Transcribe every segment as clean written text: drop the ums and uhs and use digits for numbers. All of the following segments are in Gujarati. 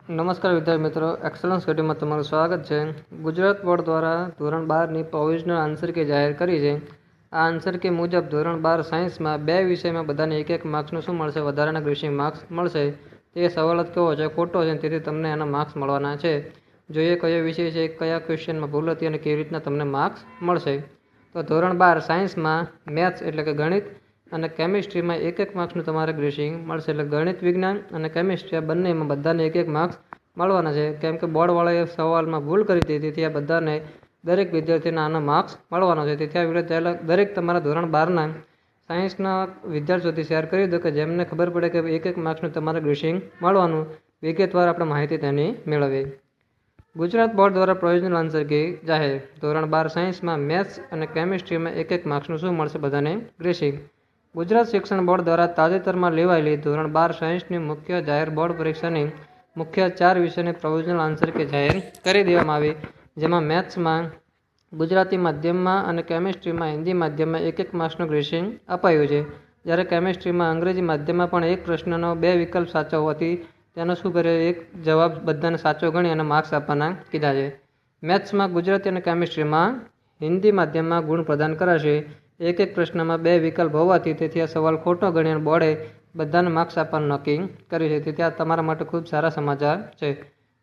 નમસ્કાર વિદ્યાર્થી મિત્રો, એક્સલન્સ સ્ટડીમાં તમારું સ્વાગત છે। ગુજરાત બોર્ડ દ્વારા ધોરણ 12ની પ્રોવિઝનલ આન્સર કી જાહેર કરી છે। આ આન્સર કી મુજબ ધોરણ 12 સાયન્સમાં બે વિષયમાં બધાને એક માર્ક્સનું શું મળશે? વધારાના ગ્રેસિંગ માર્ક્સ મળશે। તે સવાલ જ કેવો છે? ખોટો છે, તેથી તમને એના માર્ક્સ મળવાના છે। જોઈએ કયો વિષય છે, કયા ક્વેશ્ચનમાં ભૂલ હતી અને કેવી રીતના તમને માર્ક્સ મળશે। તો ધોરણ 12 સાયન્સમાં મેથ્સ એટલે કે ગણિત અને કેમિસ્ટ્રીમાં એક માર્ક્સનું તમારે ગ્રેસિંગ મળશે। એટલે ગણિત વિજ્ઞાન અને કેમિસ્ટ્રી આ બંનેમાં બધાને એક માર્ક્સ મળવાના છે। કેમ કે બોર્ડવાળાએ સવાલમાં ભૂલ કરી હતી, તેથી આ બધાને દરેક વિદ્યાર્થીને આના માર્ક્સ મળવાનો છે। તેથી આ વિડીયો દરેક તમારા ધોરણ 12ના સાયન્સના વિદ્યાર્થીઓ સુધી શેર કરી દો કે જેમને ખબર પડે કે એક માર્ક્સનું તમારે ગ્રેસિંગ મળવાનું। વિગતવાર આપણે માહિતી તેની મેળવીએ। ગુજરાત બોર્ડ દ્વારા પ્રોવિઝનલ આન્સર કી જાહેર। ધોરણ 12 સાયન્સમાં મેથ્સ અને કેમિસ્ટ્રીમાં એક માર્ક્સનું શું મળશે? બધાને ગ્રેસિંગ। ગુજરાત શિક્ષણ બોર્ડ દ્વારા તાજેતરમાં લેવાયેલી ધોરણ 12 સાયન્સની મુખ્ય જાહેર બોર્ડ પરીક્ષાની મુખ્ય 4 વિષયની પ્રોવિઝનલ આન્સર કી જાહેર કરી દેવામાં આવી, જેમાં મેથ્સમાં ગુજરાતી માધ્યમમાં અને કેમિસ્ટ્રીમાં હિન્દી માધ્યમમાં એક માર્ક્સનું ગ્રેસિંગ અપાયું છે। જ્યારે કેમિસ્ટ્રીમાં અંગ્રેજી માધ્યમમાં પણ એક પ્રશ્નનો 2 વિકલ્પ સાચા હોવાથી તેનો શું કર્યો? એક જવાબ બધાને સાચો ગણી અને માર્ક્સ આપવાના કીધા છે। મેથ્સમાં ગુજરાતી અને કેમિસ્ટ્રીમાં હિન્દી માધ્યમમાં ગુણ પ્રદાન કરાશે। એક પ્રશ્નમાં 2 વિકલ્પ હોવાથી તેથી આ સવાલ ખોટો ગણી અને બોર્ડે બધાને માર્ક્સ આપવાનું નક્કી કર્યું છે। તેથી આ તમારા માટે ખૂબ સારા સમાચાર છે।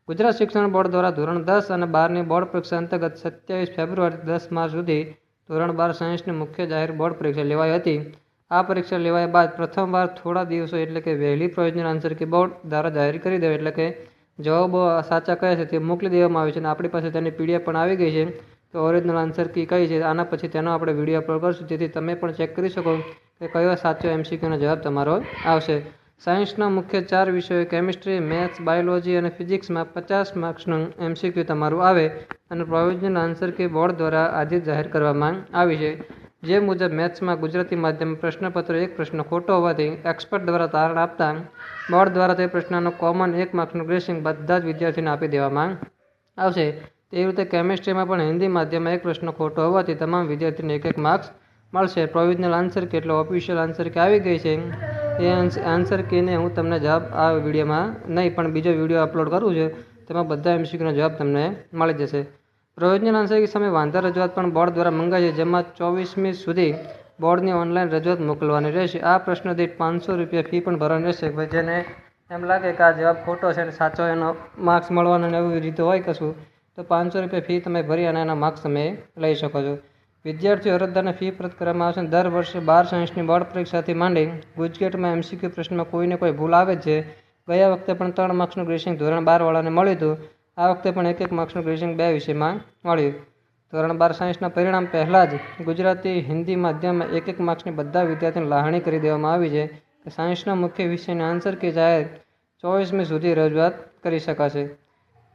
ગુજરાત શિક્ષણ બોર્ડ દ્વારા ધોરણ 10 અને 12ની બોર્ડ પરીક્ષા અંતર્ગત 27 ફેબ્રુઆરીથી 10 માર્ચ સુધી ધોરણ 12 સાયન્સની મુખ્ય જાહેર બોર્ડ પરીક્ષા લેવાઈ હતી। આ પરીક્ષા લેવાયા બાદ પ્રથમવાર થોડા દિવસો એટલે કે વહેલી પ્રોવિઝનલ આન્સર કી બોર્ડ દ્વારા જાહેર કરી દેવાય, એટલે કે જવાબો સાચા કયા છે તે મોકલી દેવામાં આવે છે અને આપણી પાસે તેની પીડીએફ પણ આવી ગઈ છે। તો ઓરિજિનલ આન્સર કી કઈ છે, આના પછી તેનો આપણે વિડીયો અપલોડ કરશું, જેથી તમે પણ ચેક કરી શકો કે કયો સાચો એમસીક્યુનો જવાબ તમારો આવશે। સાયન્સના મુખ્ય 4 વિષયો કેમિસ્ટ્રી, મેથ્સ, બાયોલોજી અને ફિઝિક્સમાં 50 માર્ક્સનું એમસીક્યુ તમારું આવે અને પ્રોવિઝનલ આન્સર કી બોર્ડ દ્વારા આજે જાહેર કરવામાં આવી છે। જે મુજબ મેથ્સમાં ગુજરાતી માધ્યમ પ્રશ્નપત્ર એક પ્રશ્ન ખોટો હોવાથી એક્સપર્ટ દ્વારા તારણ આપતા બોર્ડ દ્વારા તે પ્રશ્નનો કોમન 1 માર્ક્સનું ગ્રેસિંગ બધા જ વિદ્યાર્થીઓને આપી દેવામાં આવશે। તેવી રીતે કેમિસ્ટ્રીમાં પણ હિન્દી માધ્યમમાં એક પ્રશ્ન ખોટો હોવાથી તમામ વિદ્યાર્થીને એક માર્ક્સ મળશે। પ્રોવિઝનલ આન્સર કી એટલે ઓફિશિયલ આન્સર કી આવી ગઈ છે। એ આન્સર કીને હું તમને જવાબ આ વિડીયોમાં નહીં પણ બીજો વિડીયો અપલોડ કરું છું, તેમાં બધા એમસીક્યુનો જવાબ તમને મળી જશે। પ્રોવિઝનલ આન્સર કી સામે વાંધા રજૂઆત પણ બોર્ડ દ્વારા મંગાઈ છે, જેમાં 24મી સુધી બોર્ડની ઓનલાઈન રજૂઆત મોકલવાની રહેશે। આ પ્રશ્ન દીઠ 500 રૂપિયા ફી પણ ભરવાની રહેશે। જેને એમ લાગે કે આ જવાબ ખોટો છે અને સાચો એનો માર્ક્સ મળવાનો અને એવી રીતે હોય કશું, તો 500 રૂપિયા ફી તમે ભરી અને એના માર્ક્સ તમે લઈ શકો છો। વિદ્યાર્થીઓ અરજદારને ફી પરત કરવામાં આવશે। દર વર્ષે 12 સાયન્સની બોર્ડ પરીક્ષાથી માંડી ગુજકેટમાં એમસીક્યુ પ્રશ્નમાં કોઈને કોઈ ભૂલ આવે છે। ગયા વખતે પણ 3 માર્ક્સનું ગ્રેસિંગ ધોરણ 12 વાળાને મળ્યું હતું। આ વખતે પણ એક માર્ક્સનું ગ્રેસિંગ 2 વિષયમાં મળ્યું। ધોરણ 12 સાયન્સના પરિણામ પહેલાં જ ગુજરાતી હિન્દી માધ્યમમાં એક માર્ક્સની બધા વિદ્યાર્થીઓને લાગણી કરી દેવામાં આવી છે કે સાયન્સના મુખ્ય વિષયની આન્સર કી જાહેર 24મી સુધી રજૂઆત કરી શકાશે।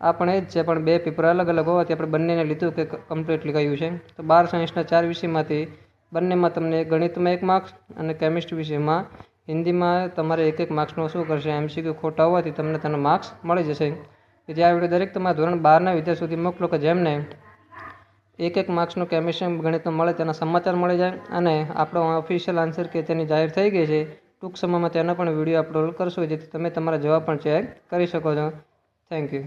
આ પણ એ જ છે, પણ 2 પેપર અલગ અલગ હોવાથી આપણે બંનેને લીધું કે કમ્પ્લીટલી કહ્યું છે। તો 12 સાયન્સના 4 વિષયમાંથી બંનેમાં તમને ગણિતમાં 1 માર્ક્સ અને કેમિસ્ટ્રી વિષયમાં હિન્દીમાં તમારે એક માર્ક્સનો શું કરશે? એમસીક્યુ ખોટા હોવાથી તમને તેનો માર્ક્સ મળી જશે। તેથી આ વિડીયો દરેક તમારા ધોરણ 12ના વિદ્યાર્થી સુધી મોકલો કે જેમને એક માર્ક્સનું કેમિસ્ટ્રી ગણિતમાં મળે તેના સમાચાર મળી જાય અને આપણો ઓફિશિયલ આન્સર કે તેની જાહેર થઈ ગઈ છે। ટૂંક સમયમાં તેનો પણ વિડીયો અપલોડ કરશો, જેથી તમે તમારા જવાબ પણ ચેક કરી શકો છો। Thank you.